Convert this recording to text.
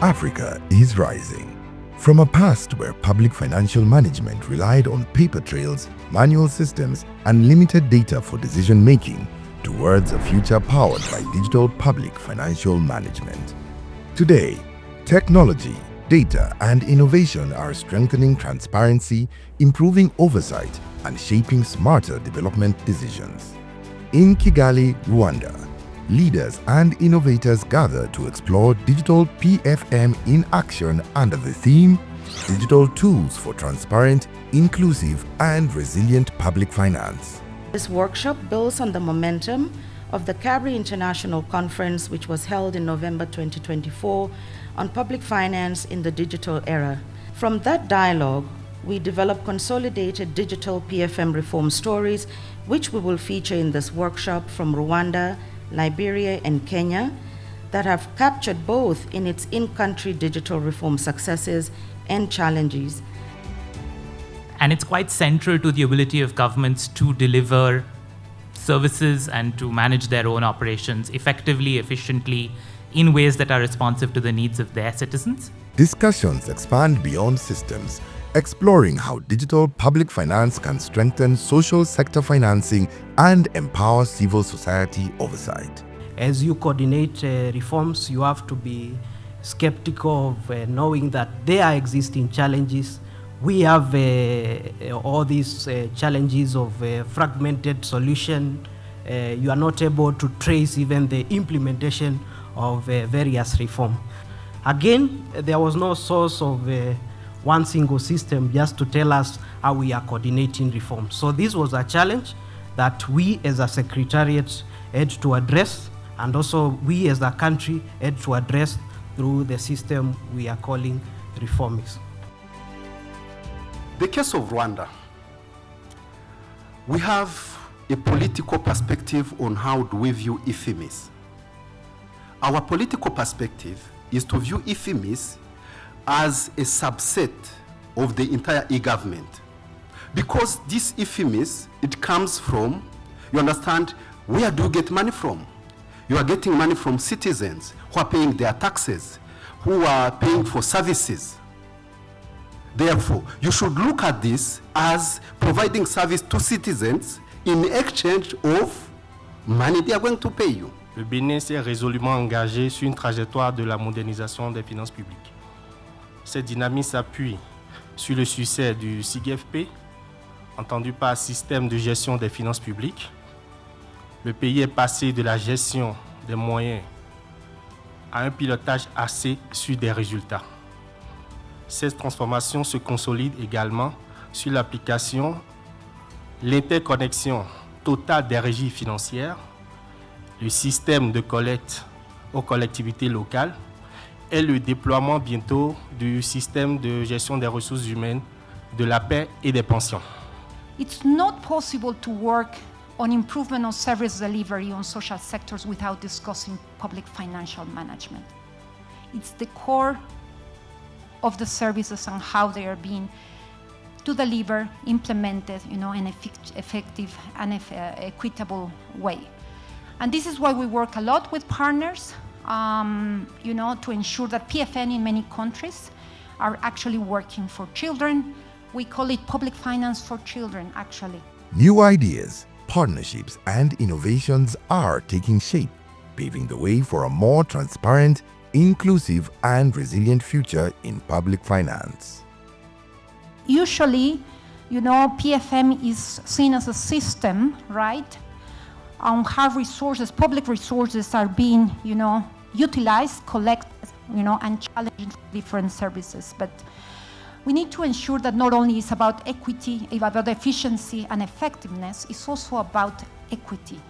Africa is rising. From a past where public financial management relied on paper trails, manual systems, and limited data for decision-making, towards a future powered by digital public financial management. Today, technology, data, and innovation are strengthening transparency, improving oversight, and shaping smarter development decisions. In Kigali, Rwanda, leaders and innovators gather to explore Digital PFM in action under the theme Digital Tools for Transparent, Inclusive, and Resilient Public Finance. This workshop builds on the momentum of the CABRI International Conference, which was held in November 2024 on public finance in the digital era. From that dialogue, we developed consolidated Digital PFM Reform Stories, which we will feature in this workshop from Rwanda, Liberia, and Kenya, that have captured both in its in-country digital reform successes and challenges. And it's quite central to the ability of governments to deliver services and to manage their own operations effectively, efficiently, in ways that are responsive to the needs of their citizens. Discussions expand beyond systems, exploring how digital public finance can strengthen social sector financing and empower civil society oversight. As you coordinate reforms, you have to be skeptical of knowing that there are existing challenges. We have all these challenges of fragmented solution. You are not able to trace even the implementation of various reform. Again, there was no source of one single system just to tell us how we are coordinating reform. So this was a challenge that we as a secretariat had to address, and also we as a country had to address through the system we are calling reformix. The case of Rwanda, we have a political perspective on how do we view IFIMIS. Our political perspective is to view IFIMIS as a subset of the entire e-government. Because this IFIMIS, it comes from, you understand, where do you get money from? You are getting money from citizens who are paying their taxes, who are paying for services. Therefore, you should look at this as providing service to citizens in exchange of money they are going to pay you. Le Bénin s'est résolument engagé sur une trajectoire de la modernisation des finances publiques. Cette dynamique s'appuie sur le succès du CIGFP, entendu par système de gestion des finances publiques. Le pays est passé de la gestion des moyens à un pilotage axé sur des résultats. Cette transformation se consolide également sur l'application, l'interconnexion totale des régies financières, le système de collecte aux collectivités locales et le déploiement bientôt du système de gestion des ressources humaines, de la paix et des pensions. It's not possible to work on improvement of service delivery on social sectors without discussing public financial management. It's the core of the services and how they are being to deliver, implemented, in an effective and equitable way. And this is why we work a lot with partners, to ensure that PFN in many countries are actually working for children. We call it public finance for children, actually. New ideas, partnerships, and innovations are taking shape, paving the way for a more transparent, inclusive, and resilient future in public finance. Usually, PFM is seen as a system, right, on how resources, public resources are being, utilized, collected, and challenged for different services. But we need to ensure that not only it's about equity, about efficiency and effectiveness, it's also about equity.